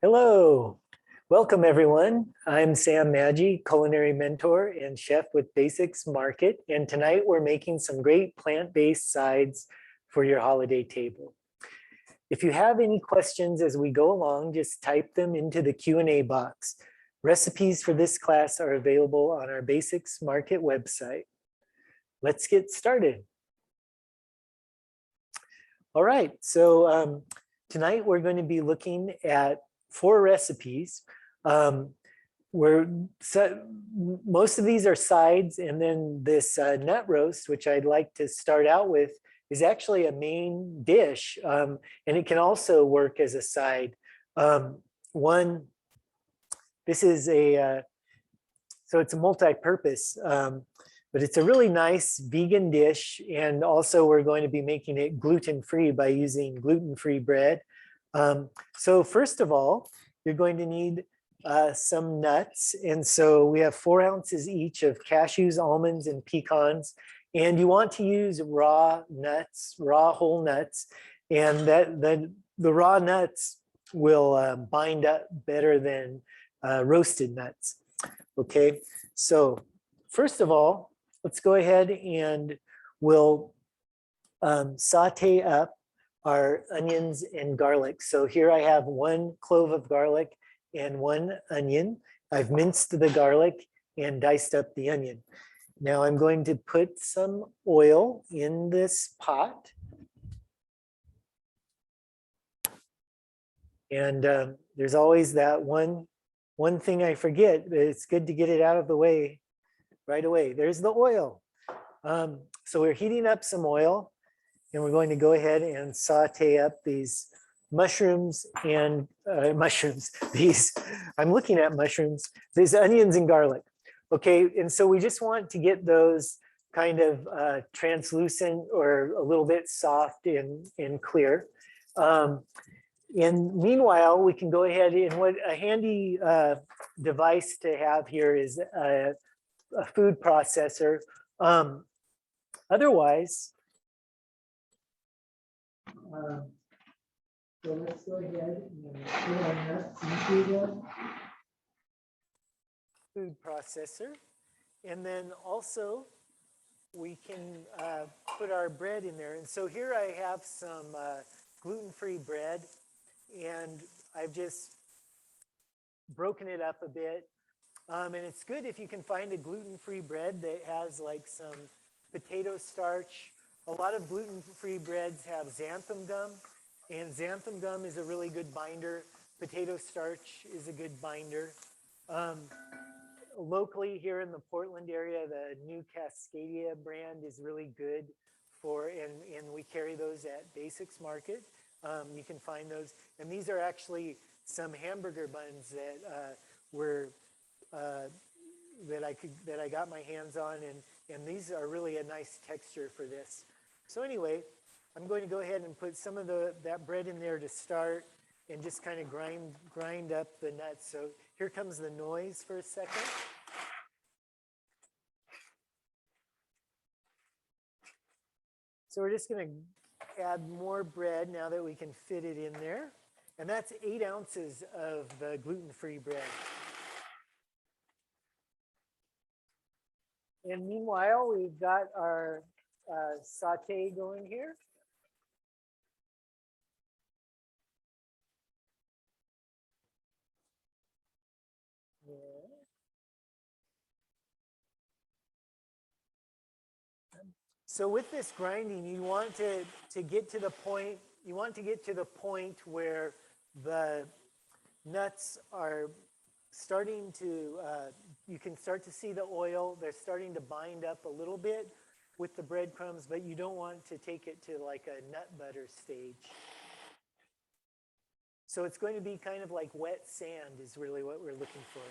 Hello, welcome everyone. I'm Sam Maggi, culinary mentor and chef with Basics Market. And tonight we're making some great plant-based sides for your holiday table. If you have any questions as we go along, just type them into the Q&A box. Recipes for this class are available on our Basics Market website. Let's get started. All right, so tonight we're going to be looking at 4 recipes. Most of these are sides, and then this nut roast, which I'd like to start out with, is actually a main dish, and it can also work as a side. This is so it's a multi-purpose, but it's a really nice vegan dish, and also we're going to be making it gluten-free by using gluten-free bread. So first of all, you're going to need some nuts. And so we have 4 ounces each of cashews, almonds, and pecans. And you want to use raw nuts, raw whole nuts. And the raw nuts will bind up better than roasted nuts. Okay, so first of all, let's go ahead and we'll saute up our onions and garlic. So here I have 1 clove of garlic and 1 onion. I've minced the garlic and diced up the onion. Now I'm going to put some oil in this pot. And there's always that one thing I forget, but it's good to get it out of the way right away. There's the oil. So we're heating up some oil. And we're going to go ahead and saute up these mushrooms and I'm looking at mushrooms, these onions and garlic. Okay, and so we just want to get those kind of translucent or a little bit soft and clear. And meanwhile, we can go ahead and what a handy device to have here is a food processor. Otherwise, so let's go ahead and put our nuts into the food processor. And then also we can put our bread in there. And so here I have some gluten-free bread, and I've just broken it up a bit. And it's good if you can find a gluten-free bread that has like some potato starch. A lot of gluten-free breads have xanthan gum, and xanthan gum is a really good binder. Potato starch is a good binder. Locally here in the Portland area, the new Cascadia brand is really good for, and we carry those at Basics Market. You can find those, and these are actually some hamburger buns that that I got my hands on, and these are really a nice texture for this. So anyway, I'm going to go ahead and put some of that bread in there to start and just kind of grind up the nuts. So here comes the noise for a second. So we're just going to add more bread now that we can fit it in there. And that's 8 ounces of the gluten-free bread. And meanwhile, we've got our saute going here. Yeah. So with this grinding, you want to get to the point, where the nuts are starting to, you can start to see the oil. They're starting to bind up a little bit with the breadcrumbs, but you don't want to take it to like a nut butter stage. So it's going to be kind of like wet sand is really what we're looking for.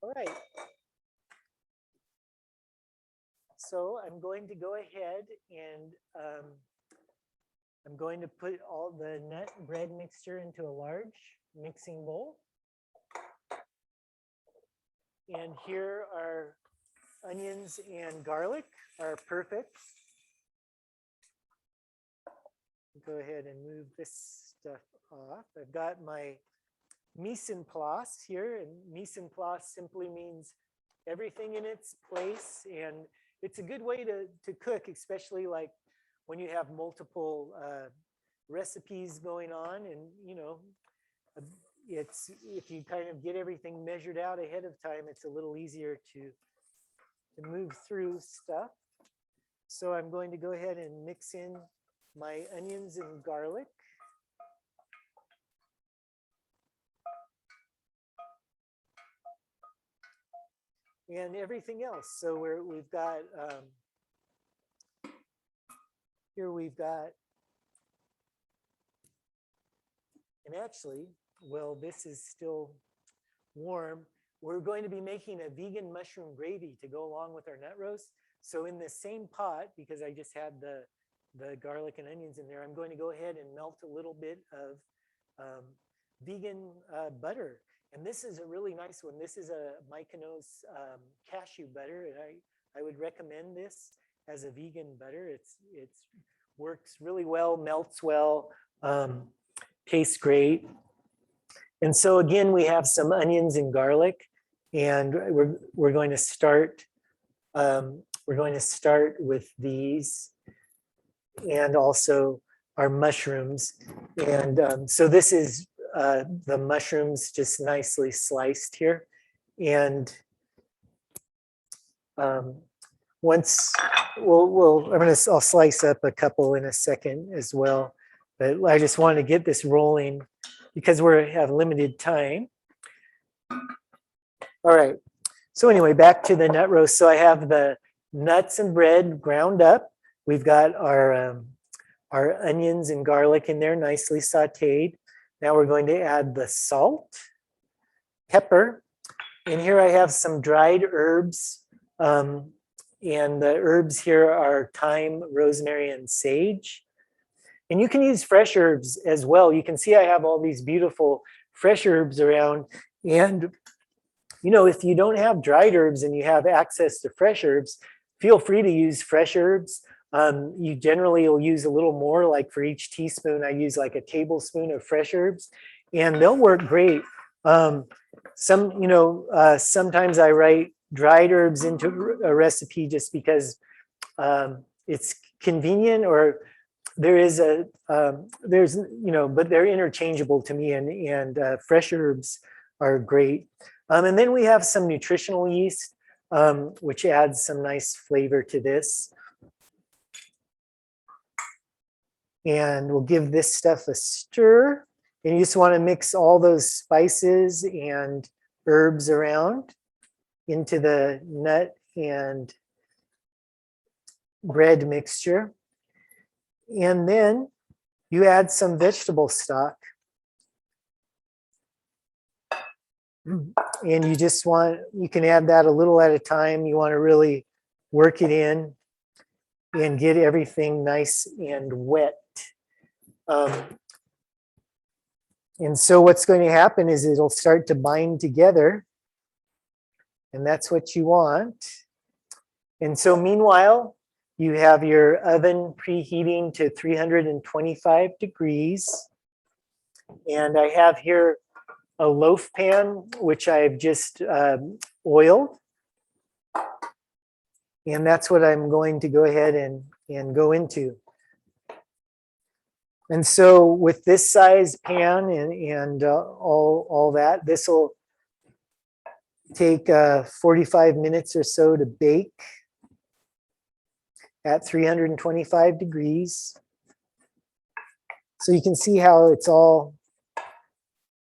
All right. So I'm going to go ahead and I'm going to put all the nut bread mixture into a large mixing bowl. And here are onions and garlic are perfect. Go ahead and move this stuff off. I've got my mise en place here, and mise en place simply means everything in its place, and it's a good way to cook, especially like when you have multiple recipes going on, and you know, it's if you kind of get everything measured out ahead of time, it's a little easier to move through stuff. So I'm going to go ahead and mix in my onions and garlic. And everything else. So we've got, here we've got, and actually, well, this is still warm. We're going to be making a vegan mushroom gravy to go along with our nut roast. So in the same pot, because I just had the garlic and onions in there, I'm going to go ahead and melt a little bit of vegan butter. And this is a really nice one. This is a Mykonos cashew butter, and I would recommend this as a vegan butter. It works really well, melts well, tastes great. And so again, we have some onions and garlic, and we're going to start. We're going to start with these, and also our mushrooms. And so this is the mushrooms just nicely sliced here. And once I'll slice up a couple in a second as well, but I just want to get this rolling because we have limited time. All right, so anyway, back to the nut roast. So I have the nuts and bread ground up. We've got our onions and garlic in there nicely sauteed. Now we're going to add the salt, pepper, and here I have some dried herbs. And the herbs here are thyme, rosemary, and sage. And you can use fresh herbs as well. You can see I have all these beautiful fresh herbs around. And, you know, if you don't have dried herbs and you have access to fresh herbs, feel free to use fresh herbs. You generally will use a little more, like for each teaspoon, I use like a tablespoon of fresh herbs, and they'll work great. Sometimes I write dried herbs into a recipe just because it's convenient, or but they're interchangeable to me, and fresh herbs are great. And then we have some nutritional yeast, which adds some nice flavor to this. And we'll give this stuff a stir. And you just want to mix all those spices and herbs around into the nut and bread mixture. And then you add some vegetable stock. And you can add that a little at a time. You want to really work it in and get everything nice and wet. And so what's going to happen is it'll start to bind together, and that's what you want. And so meanwhile, you have your oven preheating to 325 degrees. And I have here a loaf pan, which I've just oiled. And that's what I'm going to go ahead and go into. And so with this size pan and all that, this will take 45 minutes or so to bake at 325 degrees. So you can see how it's all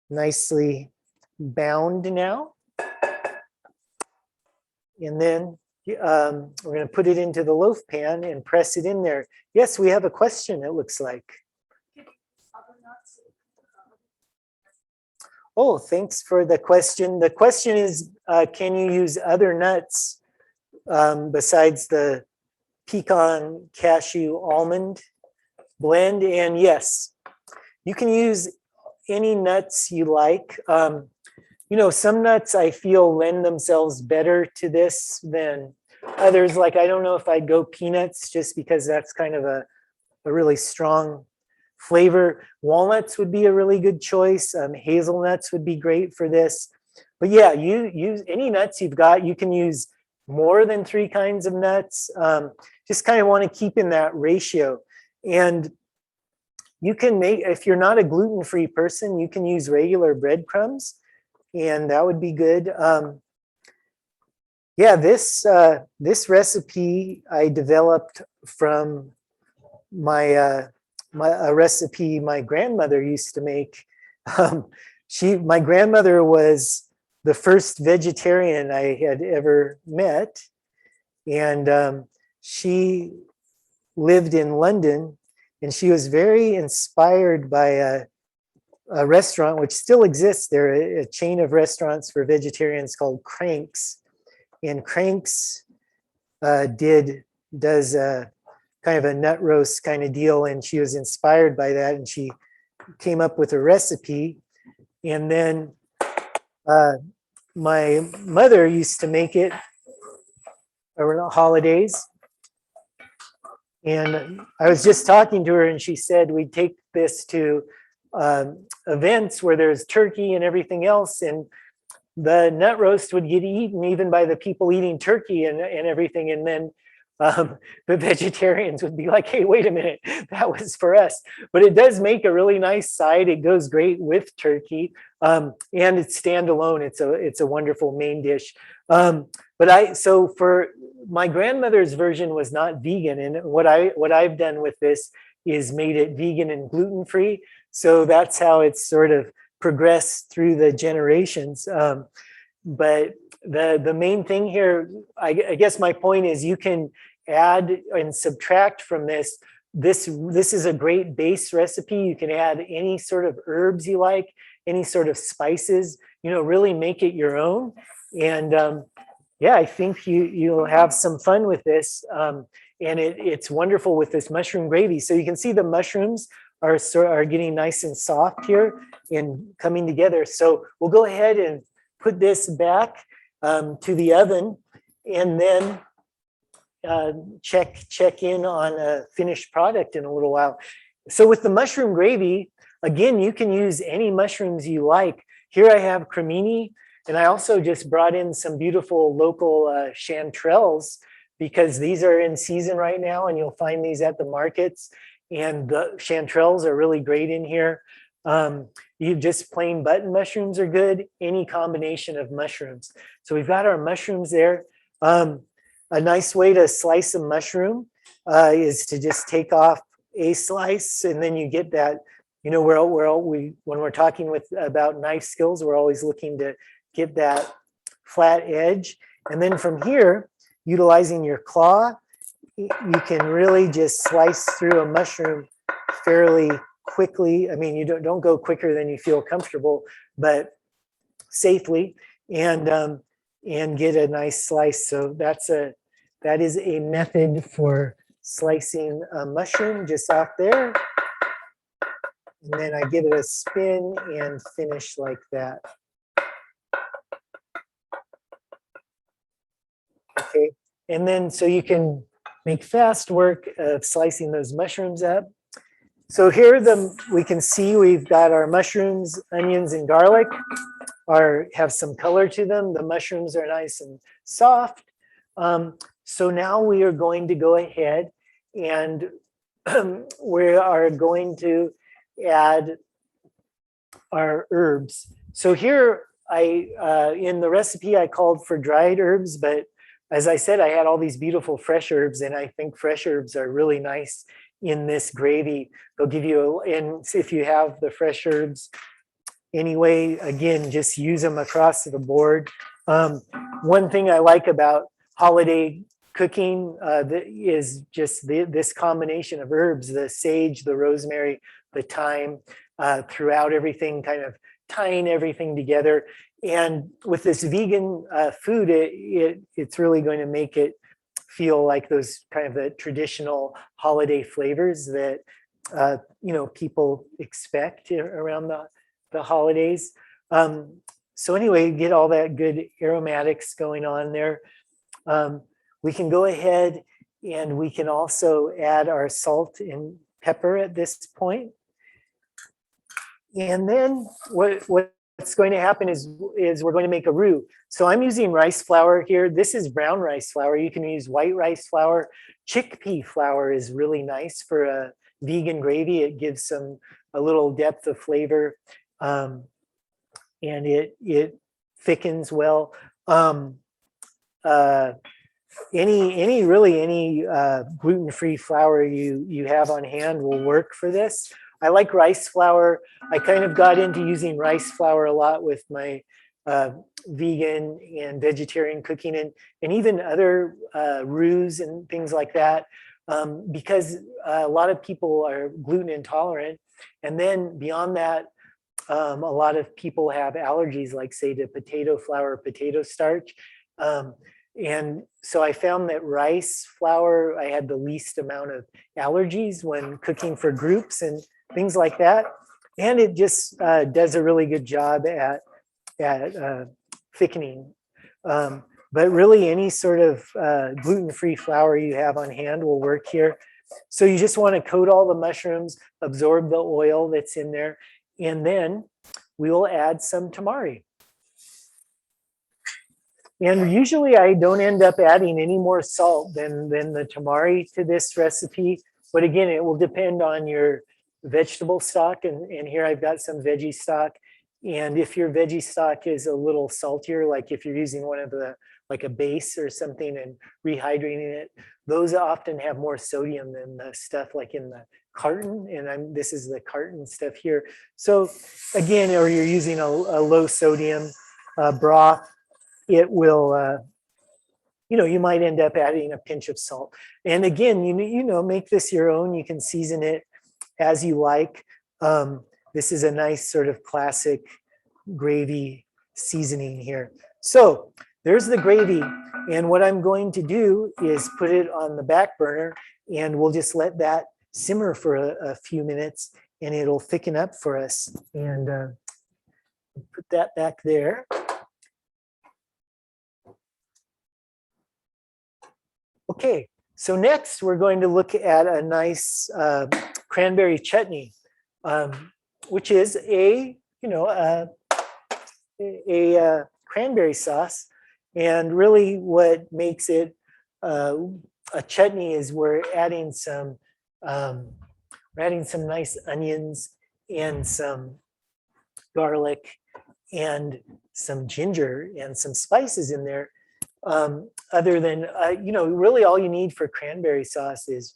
nicely bound now. And then we're going to put it into the loaf pan and press it in there. Yes, we have a question, it looks like. Oh, thanks for the question. The question is, can you use other nuts besides the pecan, cashew, almond blend? And yes, you can use any nuts you like. You know, some nuts I feel lend themselves better to this than others, like I don't know if I'd go peanuts just because that's kind of a really strong flavor. Walnuts would be a really good choice. Hazelnuts would be great for this. But yeah, you use any nuts you've got. You can use more than 3 kinds of nuts. Just kind of want to keep in that ratio. And you can make, if you're not a gluten-free person, you can use regular breadcrumbs, and that would be good. Yeah, this recipe I developed from a recipe my grandmother used to make. My grandmother was the first vegetarian I had ever met, and she lived in London, and she was very inspired by a restaurant which still exists there, a chain of restaurants for vegetarians called Cranks. And Cranks does kind of a nut roast kind of deal, and she was inspired by that, and she came up with a recipe. And then my mother used to make it around holidays, and I was just talking to her, and she said we'd take this to events where there's turkey and everything else, and the nut roast would get eaten even by the people eating turkey and everything, and then the vegetarians would be like, hey, wait a minute, that was for us. But it does make a really nice side. It goes great with turkey, and it's standalone. It's a wonderful main dish. So for my grandmother's version was not vegan, and what I've done with this is made it vegan and gluten-free. So that's how it's sort of progressed through the generations. But the main thing here, I guess my point is, you can add and subtract from this. This is a great base recipe. You can add any sort of herbs you like, any sort of spices, really make it your own. And yeah, I think you'll have some fun with this. And it's wonderful with this mushroom gravy. So you can see the mushrooms are getting nice and soft here and coming together. So we'll go ahead and put this back to the oven, and then check in on a finished product in a little while. So with the mushroom gravy, again, you can use any mushrooms you like. Here I have cremini, and I also just brought in some beautiful local chanterelles, because these are in season right now, and you'll find these at the markets. And the chanterelles are really great in here. You just plain button mushrooms are good, any combination of mushrooms. So we've got our mushrooms there. A nice way to slice a mushroom is to just take off a slice, and then you get that, when we're talking about knife skills, we're always looking to get that flat edge. And then from here, utilizing your claw, you can really just slice through a mushroom fairly quickly. I mean, you don't go quicker than you feel comfortable, but safely, and get a nice slice. So that is a method for slicing a mushroom, just off there. And then I give it a spin and finish like that. Okay, and then so you can make fast work of slicing those mushrooms up. So here we can see we've got our mushrooms, onions, and garlic have some color to them. The mushrooms are nice and soft. So now we are going to go ahead and we are going to add our herbs. So here in the recipe I called for dried herbs, but as I said, I had all these beautiful fresh herbs, and I think fresh herbs are really nice in this gravy. They'll give you, and if you have the fresh herbs anyway, again, just use them across the board. One thing I like about holiday cooking is just this combination of herbs, the sage, the rosemary, the thyme, throughout everything, kind of tying everything together. And with this vegan food, it's really going to make it feel like those kind of the traditional holiday flavors that people expect around the holidays. So anyway, get all that good aromatics going on there. We can go ahead and we can also add our salt and pepper at this point. And then what's going to happen is we're going to make a roux. So I'm using rice flour here. This is brown rice flour. You can use white rice flour. Chickpea flour is really nice for a vegan gravy. It gives a little depth of flavor, and it thickens well. Any gluten-free flour you have on hand will work for this. I like rice flour. I kind of got into using rice flour a lot with my vegan and vegetarian cooking, and even other roux and things like that, because a lot of people are gluten intolerant. And then beyond that, a lot of people have allergies, like say to potato flour, potato starch. And so I found that rice flour, I had the least amount of allergies when cooking for groups and things like that. And it just does a really good job at thickening. But really any sort of gluten-free flour you have on hand will work here. So you just want to coat all the mushrooms, absorb the oil that's in there, and then we will add some tamari. And usually I don't end up adding any more salt than the tamari to this recipe. But again, it will depend on your vegetable stock. And here I've got some veggie stock. And if your veggie stock is a little saltier, like if you're using one of the, like a base or something and rehydrating it, those often have more sodium than the stuff like in the carton. And this is the carton stuff here. So again, or you're using a low sodium broth, it will, you might end up adding a pinch of salt. And again, make this your own. You can season it as you like. This is a nice sort of classic gravy seasoning here. So there's the gravy. And what I'm going to do is put it on the back burner, and we'll just let that simmer for a few minutes, and it'll thicken up for us. And put that back there. Okay, so next we're going to look at a nice cranberry chutney, which is a cranberry sauce. And really what makes it a chutney is we're adding some nice onions and some garlic and some ginger and some spices in there. Other than, really all you need for cranberry sauce is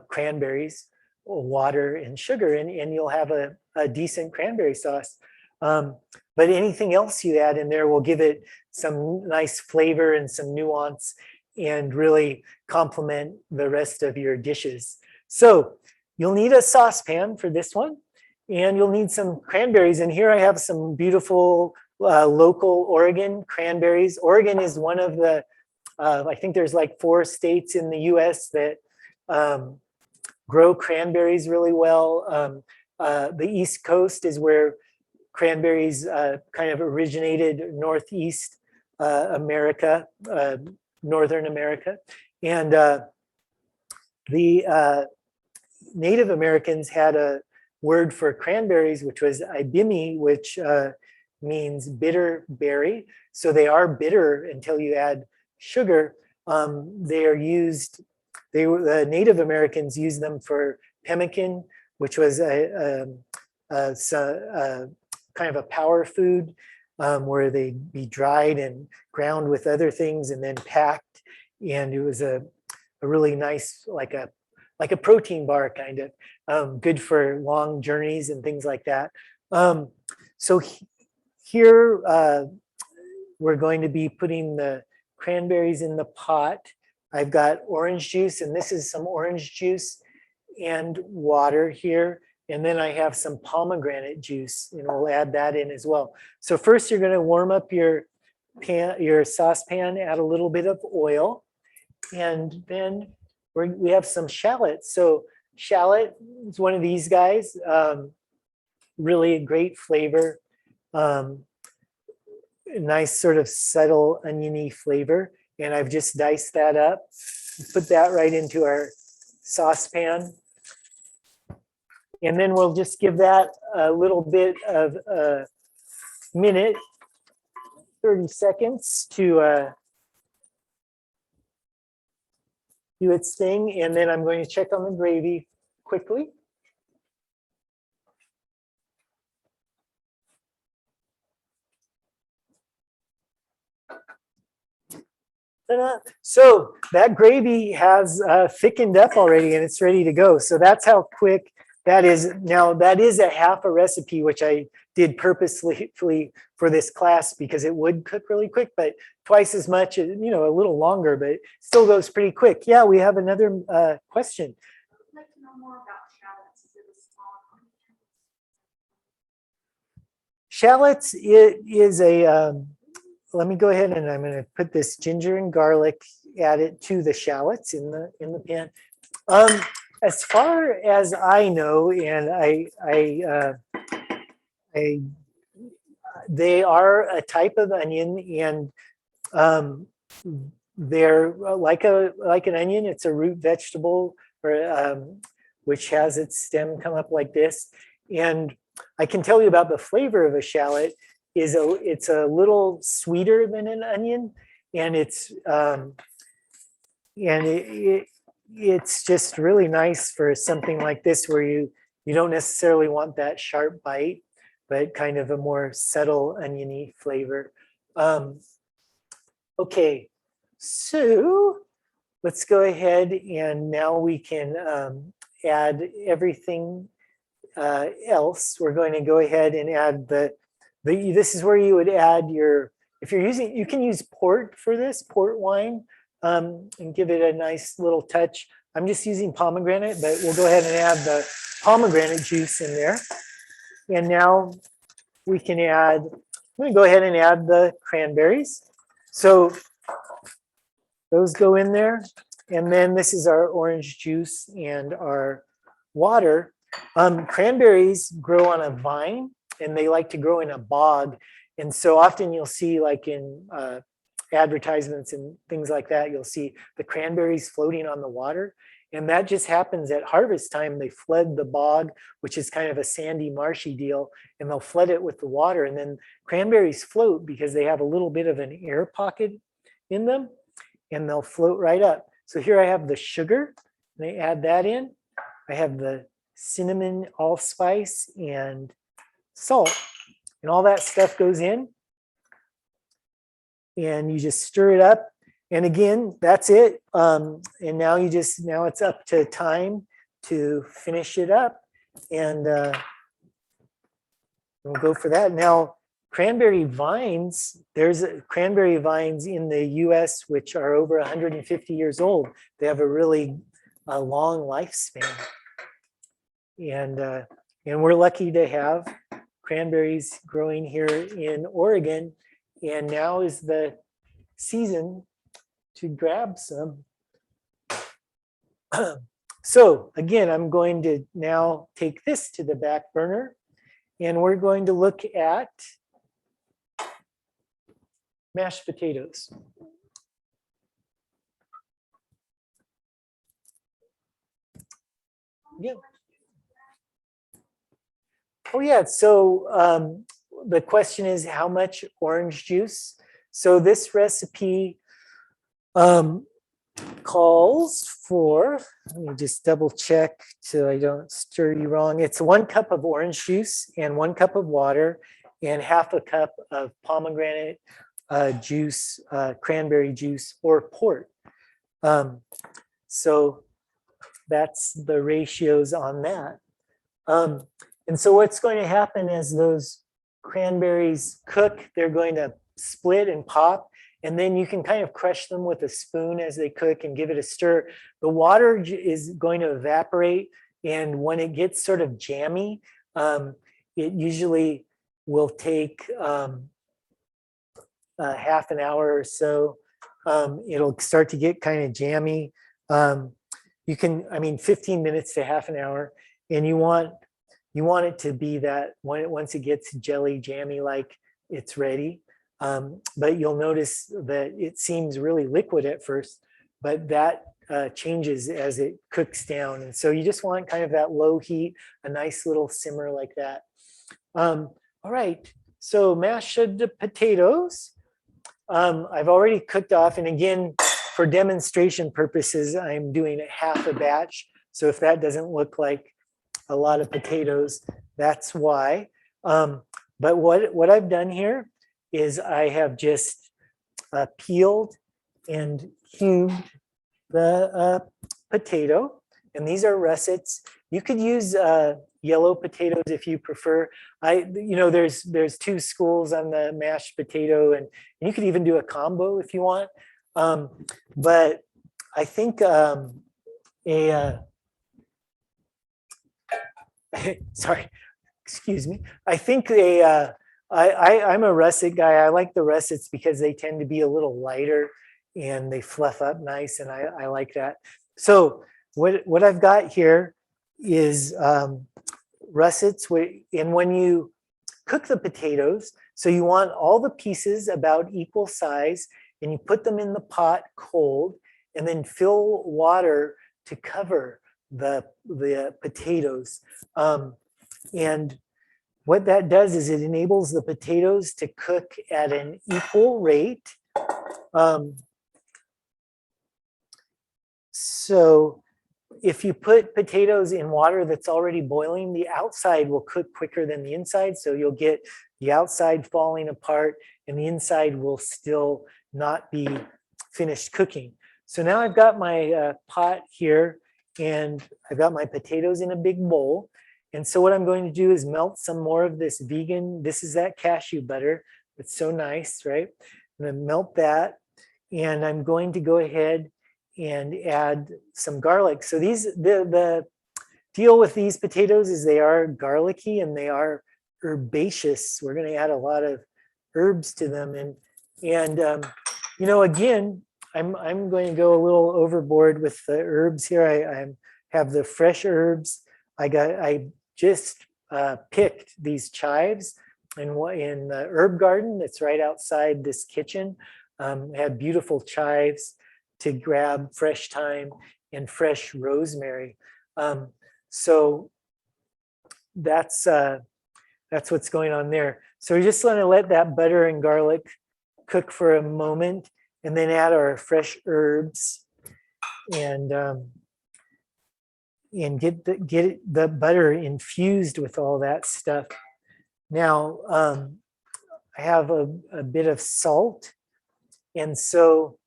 cranberries, water, and sugar, and you'll have a decent cranberry sauce. But anything else you add in there will give it some nice flavor and some nuance and really complement the rest of your dishes. So you'll need a saucepan for this one, and you'll need some cranberries. And here I have some beautiful local Oregon cranberries. Oregon is one of the, I think there's like 4 states in the US that grow cranberries really well. The East Coast is where cranberries kind of originated, Northeast America, Northern America. And the Native Americans had a word for cranberries, which was ibimi, which means bitter berry. So they are bitter until you add sugar. They are used, the Native Americans used them for pemmican, which was a kind of a power food, where they'd be dried and ground with other things and then packed. And it was a really nice, like a protein bar kind of, good for long journeys and things like that. So here we're going to be putting the cranberries in the pot. I've got orange juice, and this is some orange juice and water here. And then I have some pomegranate juice, and we'll add that in as well. So first you're going to warm up your saucepan, add a little bit of oil, and then we have some shallots. So shallot is one of these guys, really a great flavor, nice sort of subtle oniony flavor. And I've just diced that up. Put that right into our saucepan. And then we'll just give that a little bit of a minute, 30 seconds to do its thing. And then I'm going to check on the gravy quickly. So that gravy has thickened up already and it's ready to go. So that's how quick that is. Now that is a half a recipe, which I did purposely for this class because it would cook really quick, but twice as much, you know, a little longer, but it still goes pretty quick. Yeah, we have another question. I'd like to know more about shallots. Is it a small Shallots, it is a, let me go ahead and I'm going to put this ginger and garlic, add it to the shallots in the pan. As far as I know, and they are a type of onion, and they're like an onion. It's a root vegetable, or which has its stem come up like this. And I can tell you about the flavor of a shallot. It's a little sweeter than an onion, and it's just really nice for something like this where you don't necessarily want that sharp bite, but kind of a more subtle oniony flavor. Okay, so let's go ahead and now we can add everything else. We're going to go ahead and add this is where you would add your, if you're using, you can use port for this, port wine, and give it a nice little touch. I'm just using pomegranate, but we'll go ahead and add the pomegranate juice in there. And now we can add, I'm going to go ahead and add the cranberries. So those go in there. And then this is our orange juice and our water. Cranberries grow on a vine and they like to grow in a bog. And so often you'll see, like in advertisements and things like that, you'll see the cranberries floating on the water. And that just happens at harvest time. They flood the bog, which is kind of a sandy, marshy deal, and they'll flood it with the water. And then cranberries float because they have a little bit of an air pocket in them, and they'll float right up. So here I have the sugar, and I add that in. I have the cinnamon, allspice, and salt, and all that stuff goes in. And you just stir it up. And again, that's it. And now now it's up to time to finish it up. And we'll go for that. Now, cranberry vines, there's cranberry vines in the US which are over 150 years old. They have a really long lifespan. And we're lucky to have cranberries growing here in Oregon. And now is the season to grab some. So again, I'm going to now take this to the back burner, and we're going to look at mashed potatoes. Yeah. Oh yeah, so the question is how much orange juice? So this recipe calls for, let me just double check so I don't stir you wrong. It's 1 cup of orange juice and 1 cup of water and half a cup of pomegranate juice, cranberry juice, or port. So that's the ratios on that. And so what's going to happen as those cranberries cook, they're going to split and pop, and then you can kind of crush them with a spoon as they cook and give it a stir. The water is going to evaporate, and when it gets sort of jammy, it usually will take half an hour or so. It'll start to get kind of jammy. You can, 15 minutes to half an hour, and you want it to be that once it gets jelly jammy, like it's ready. But you'll notice that it seems really liquid at first, but that changes as it cooks down. And so you just want kind of that low heat, a nice little simmer like that. All right, so mashed potatoes. I've already cooked off, and again, for demonstration purposes, I'm doing half a batch. So if that doesn't look like a lot of potatoes, that's why. But what I've done here is I have just peeled and cubed the potato, and these are russets. You could use yellow potatoes if you prefer. There's two schools on the mashed potato, and you could even do a combo if you want. But I think sorry, excuse me. I think I'm a russet guy. I like the russets because they tend to be a little lighter and they fluff up nice, and I like that. So what I've got here is russets, and when you cook the potatoes, so you want all the pieces about equal size, and you put them in the pot cold, and then fill water to cover the potatoes. And what that does is it enables the potatoes to cook at an equal rate. So if you put potatoes in water that's already boiling, the outside will cook quicker than the inside. So you'll get the outside falling apart and the inside will still not be finished cooking. So now I've got my pot here, and I've got my potatoes in a big bowl. And so what I'm going to do is melt some more of this vegan, this is that cashew butter. It's so nice, right? I'm going to melt that, and I'm going to go ahead and add some garlic. So the deal with these potatoes is they are garlicky and they are herbaceous. We're going to add a lot of herbs to them, and again, I'm going to go a little overboard with the herbs here. I have the fresh herbs. I just picked these chives in the herb garden that's right outside this kitchen. Had beautiful chives to grab, fresh thyme and fresh rosemary. So that's what's going on there. So we're just going to let that butter and garlic cook for a moment, and then add our fresh herbs and get the butter infused with all that stuff. Now I have a bit of salt, and so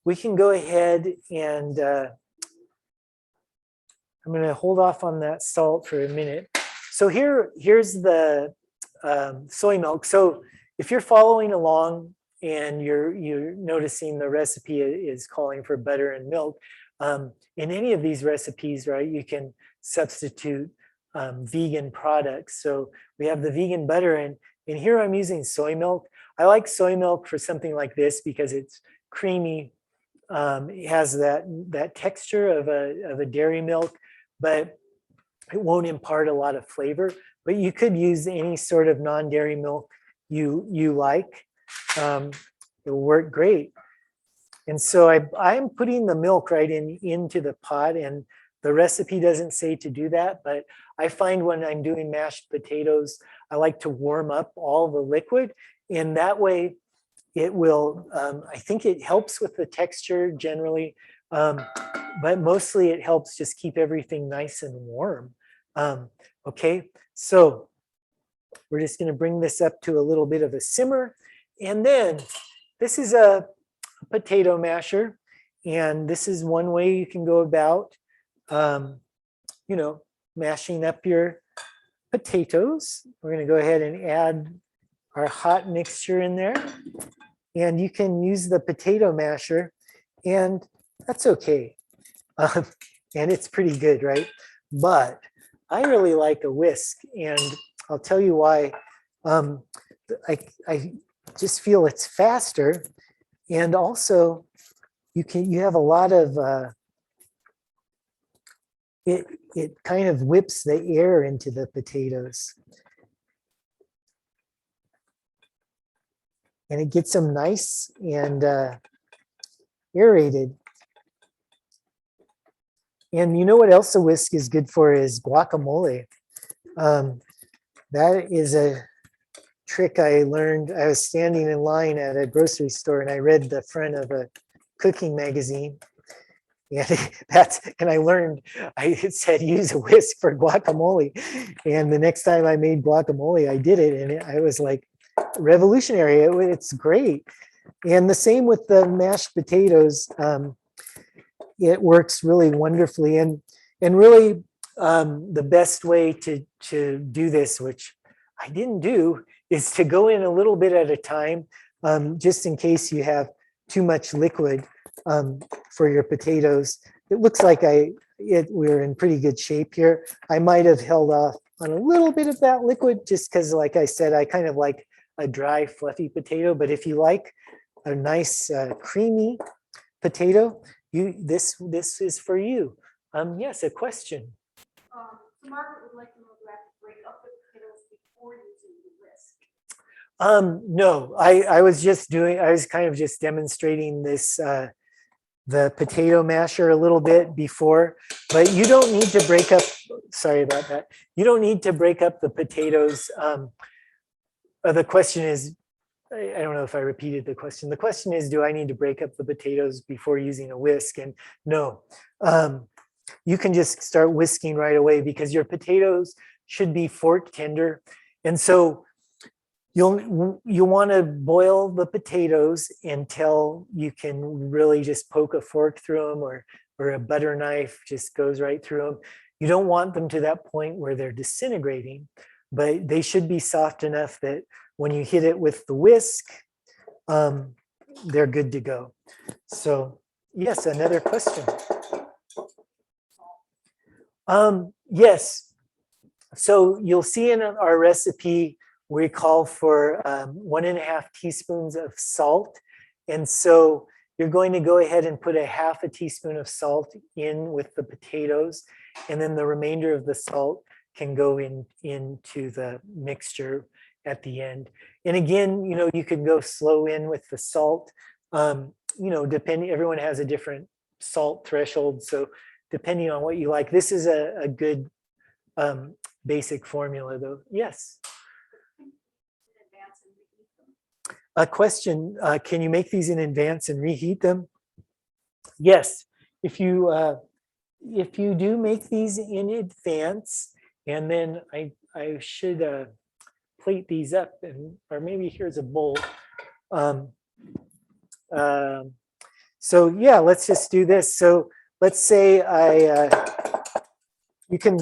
we can go ahead and I'm going to hold off on that salt for a minute. So here's the soy milk. So if you're following along and you're noticing the recipe is calling for butter and milk, in any of these recipes, right, you can substitute vegan products. So we have the vegan butter, and here I'm using soy milk. I like soy milk for something like this because it's creamy. It has that texture of a dairy milk, but it won't impart a lot of flavor. But you could use any sort of non-dairy milk you like. It will work great. And so I'm putting the milk right into the pot, and the recipe doesn't say to do that, but I find when I'm doing mashed potatoes, I like to warm up all the liquid, and that way it will, I think it helps with the texture generally, but mostly it helps just keep everything nice and warm. Okay, so we're just going to bring this up to a little bit of a simmer, and then this is a potato masher, and this is one way you can go about mashing up your potatoes. We're going to go ahead and add our hot mixture in there, and you can use the potato masher, and that's okay. And it's pretty good, right? But I really like a whisk, and I'll tell you why. I just feel it's faster, and also you have a lot of it kind of whips the air into the potatoes. and it gets them nice and aerated. And you know what else a whisk is good for is guacamole. That is a trick I learned. I was standing in line at a grocery store and I read the front of a cooking magazine. And I learned, it said use a whisk for guacamole. And the next time I made guacamole, I did it, and I was like revolutionary. It's great. And the same with the mashed potatoes. It works really wonderfully. And really the best way to do this, which I didn't do, is to go in a little bit at a time, just in case you have too much liquid for your potatoes. It looks like we're in pretty good shape here. I might have held off on a little bit of that liquid just because, like I said, I kind of like a dry, fluffy potato. But if you like a nice, creamy potato, this is for you. Yes, a question. So Margaret would like to know, do I have to break up the potatoes before using the whisk? No, I was kind of just demonstrating this, the potato masher a little bit before, but you don't need to break up, sorry about that. You don't need to break up the potatoes. The question is, I don't know if I repeated the question. The question is, do I need to break up the potatoes before using a whisk? And no, you can just start whisking right away because your potatoes should be fork tender. And so you'll want to boil the potatoes until you can really just poke a fork through them, or a butter knife just goes right through them. You don't want them to that point where they're disintegrating, but they should be soft enough that when you hit it with the whisk, they're good to go. So yes, another question. Yes, so you'll see in our recipe, we call for 1.5 teaspoons of salt. And so you're going to go ahead and put a 1/2 teaspoon of salt in with the potatoes, and then the remainder of the salt can go into the mixture at the end. And again, you can go slow in with the salt. Depending, everyone has a different salt threshold. So depending on what you like, this is a good basic formula though. Yes. A question, can you make these in advance and reheat them? Yes, if you do make these in advance, and then I should plate these up, or maybe here's a bowl. So yeah, let's just do this. So let's say you can.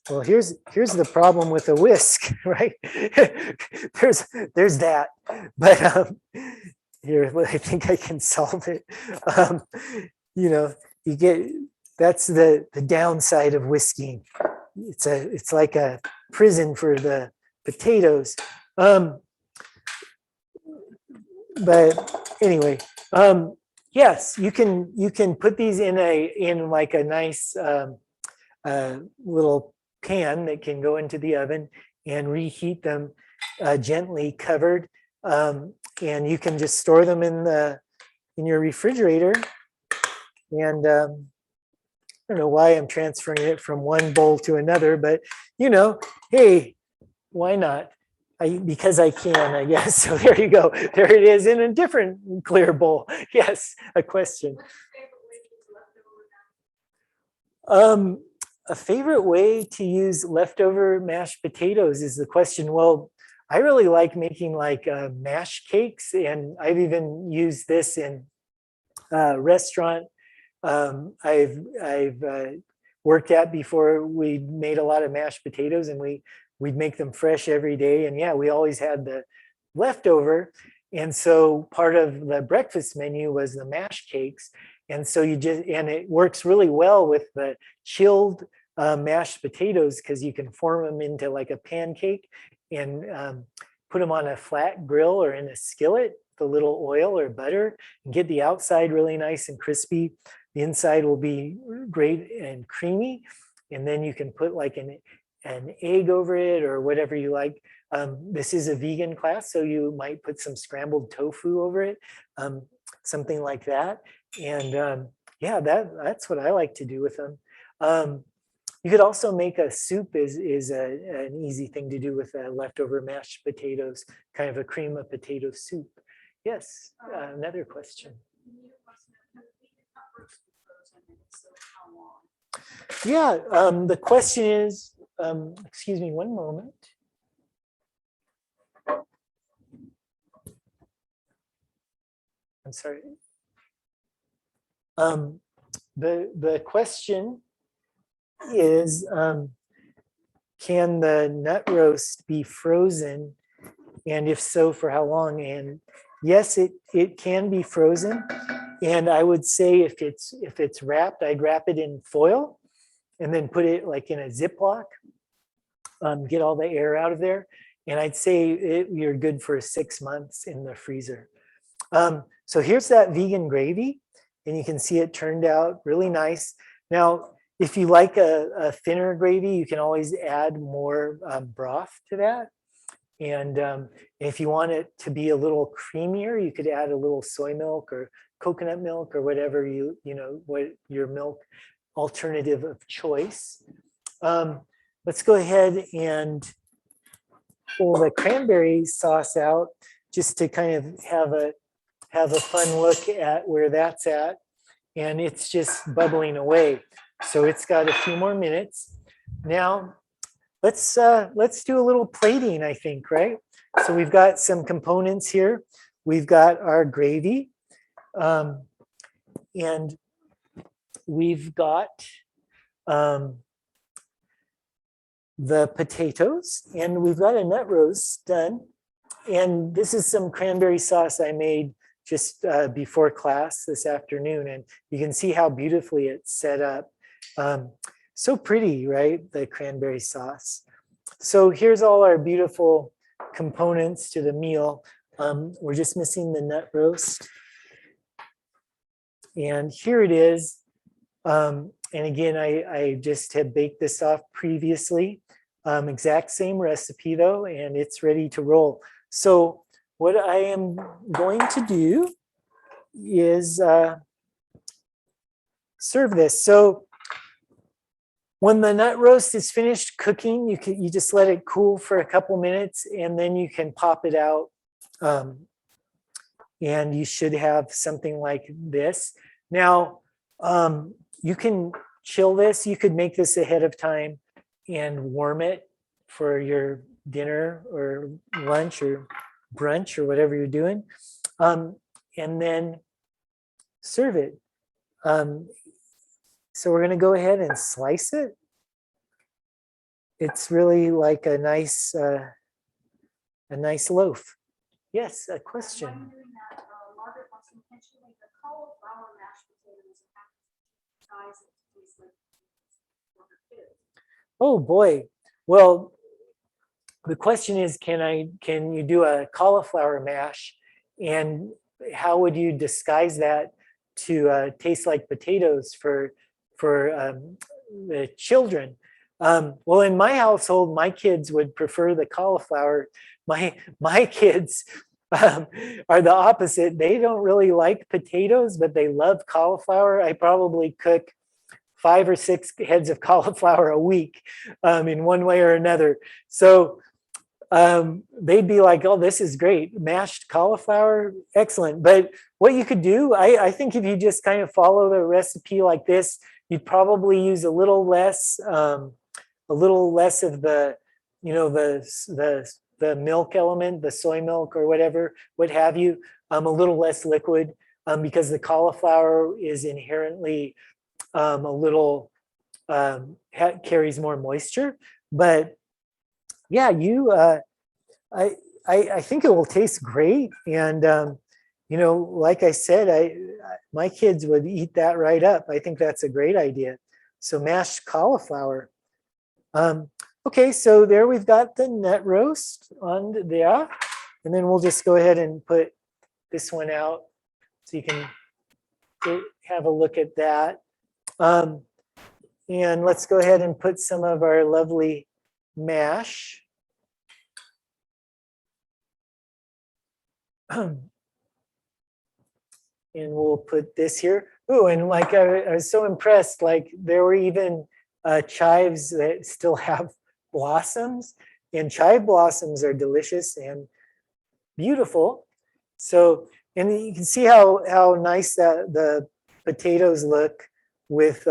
Well, here's the problem with a whisk, right? there's that, but here, I think I can solve it. You get, that's the downside of whisking. It's like a prison for the potatoes. But anyway, yes, you can put these in like a nice little pan that can go into the oven and reheat them gently covered, and you can just store them in your refrigerator. And I don't know why I'm transferring it from one bowl to another, but hey, why not? Because I can, I guess. So there you go. There it is in a different clear bowl. Yes, a question. A favorite way to use leftover mashed potatoes is the question. Well, I really like making like mash cakes, and I've even used this in restaurant I've worked at before. We made a lot of mashed potatoes, and we'd make them fresh every day. And yeah, we always had the leftover. And so part of the breakfast menu was the mash cakes. And so and it works really well with the chilled mashed potatoes, because you can form them into like a pancake and put them on a flat grill or in a skillet with a little oil or butter, and get the outside really nice and crispy. The inside will be great and creamy. And then you can put like an an egg over it or whatever you like. This is a vegan class, so you might put some scrambled tofu over it, something like that. And yeah, that's what I like to do with them. You could also make a soup is an easy thing to do with leftover mashed potatoes, kind of a cream of potato soup. Yes, another question. Yeah, the question is, excuse me one moment. I'm sorry. The question is, can the nut roast be frozen? And if so, for how long? And yes, it can be frozen. And I would say if it's wrapped, I'd wrap it in foil and then put it like in a Ziploc, get all the air out of there. And I'd say you're good for 6 months in the freezer. So here's that vegan gravy, and you can see it turned out really nice. Now, if you like a thinner gravy, you can always add more broth to that. And if you want it to be a little creamier, you could add a little soy milk or coconut milk or whatever what your milk alternative of choice. Let's go ahead and pull the cranberry sauce out just to kind of have a fun look at where that's at. And it's just bubbling away. So it's got a few more minutes. Now, let's do a little plating, I think, right? So we've got some components here. We've got our gravy, and we've got the potatoes, and we've got a nut roast done. And this is some cranberry sauce I made just before class this afternoon, and you can see how beautifully it's set up. So pretty, right? The cranberry sauce. So here's all our beautiful components to the meal. We're just missing the nut roast. And here it is. And again, I just had baked this off previously. Exact same recipe though, and it's ready to roll. So what I am going to do is serve this. So when the nut roast is finished cooking, you just let it cool for a couple minutes, and then you can pop it out. And you should have something like this. Now, you can chill this. You could make this ahead of time and warm it for your dinner or lunch or brunch or whatever you're doing, and then serve it. So we're going to go ahead and slice it. It's really like a nice loaf. Yes, a question. Margaret wants to mention the cauliflower mashed potatoes size it tastes like for her kids. Oh boy. Well, the question is, can you do a cauliflower mash, and how would you disguise that to taste like potatoes for the children? Well, in my household, my kids would prefer the cauliflower. My kids are the opposite. They don't really like potatoes, but they love cauliflower. I probably cook 5 or 6 heads of cauliflower a week in one way or another. So they'd be like, oh, this is great. Mashed cauliflower, excellent. But what you could do, I think if you just kind of follow the recipe like this, you'd probably use a little less of the, the milk element, the soy milk or whatever, what have you, a little less liquid, because the cauliflower is inherently a little carries more moisture. But yeah, I think it will taste great. And like I said, my kids would eat that right up. I think that's a great idea. So mashed cauliflower. Okay, so there we've got the nut roast on there. And then we'll just go ahead and put this one out so you can have a look at that. And let's go ahead and put some of our lovely mash. And we'll put this here. Ooh, and like I was so impressed, like there were even chives that still have blossoms, and chive blossoms are delicious and beautiful. So, and you can see how nice that the potatoes look with,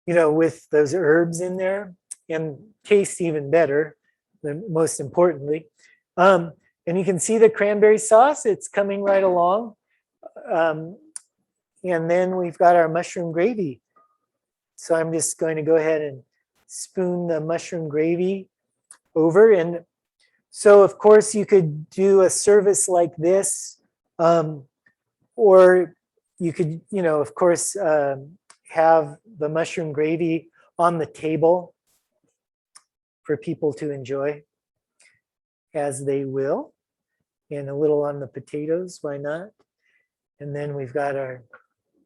with those herbs in there, and taste even better, most importantly. And you can see the cranberry sauce, it's coming right along. And then we've got our mushroom gravy. So I'm just going to go ahead and spoon the mushroom gravy over. And so of course you could do a service like this, or you could, of course, have the mushroom gravy on the table for people to enjoy as they will. And a little on the potatoes, why not? And then we've got our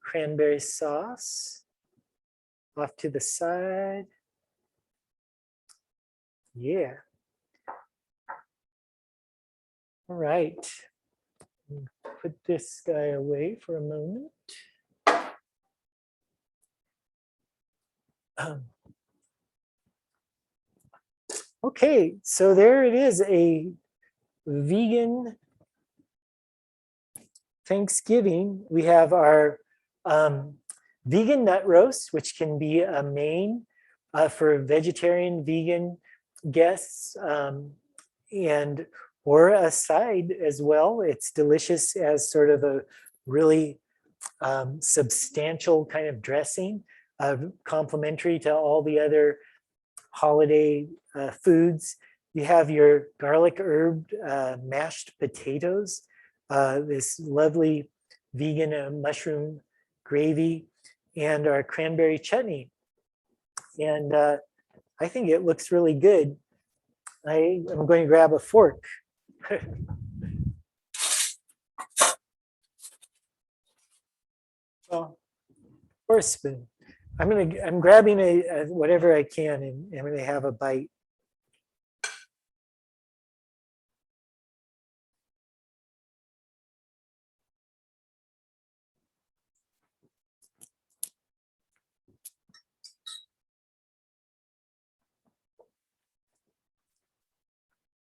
cranberry sauce off to the side. Yeah. All right. Put this guy away for a moment. Okay, so there it is, a vegan Thanksgiving. We have our vegan nut roast, which can be a main for vegetarian, vegan guests, and or a side as well. It's delicious as sort of a really substantial kind of dressing, complementary to all the other holiday foods. You have your garlic herb mashed potatoes, this lovely vegan mushroom gravy, and our cranberry chutney. And I think it looks really good. I'm going to grab a fork. Well, or a spoon. I'm grabbing a whatever I can, and I'm gonna have a bite.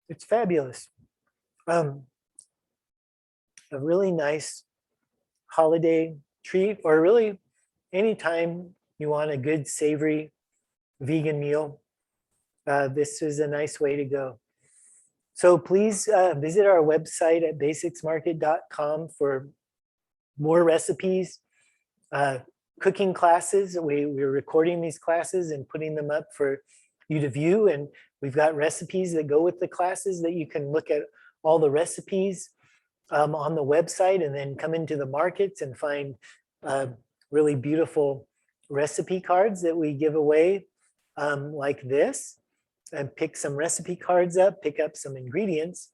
It's fabulous. A really nice holiday treat, or really anytime you want a good savory vegan meal, this is a nice way to go. So please visit our website at basicsmarket.com for more recipes, cooking classes. We're recording these classes and putting them up for you to view. And we've got recipes that go with the classes that you can look at all the recipes on the website, and then come into the markets and find really beautiful recipe cards that we give away like this, and pick some recipe cards up, pick up some ingredients.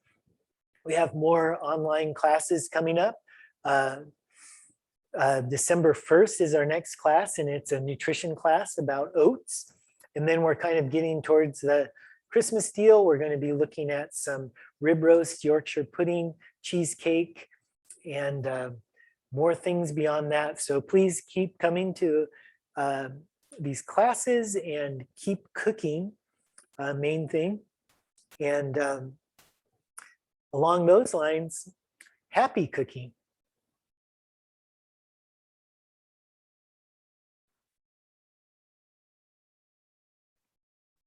We have more online classes coming up. December 1st is our next class, and it's a nutrition class about oats. And then we're kind of getting towards the Christmas deal. We're going to be looking at some rib roast, Yorkshire pudding, cheesecake, and more things beyond that. So please keep coming to these classes and keep cooking, main thing. And along those lines, happy cooking.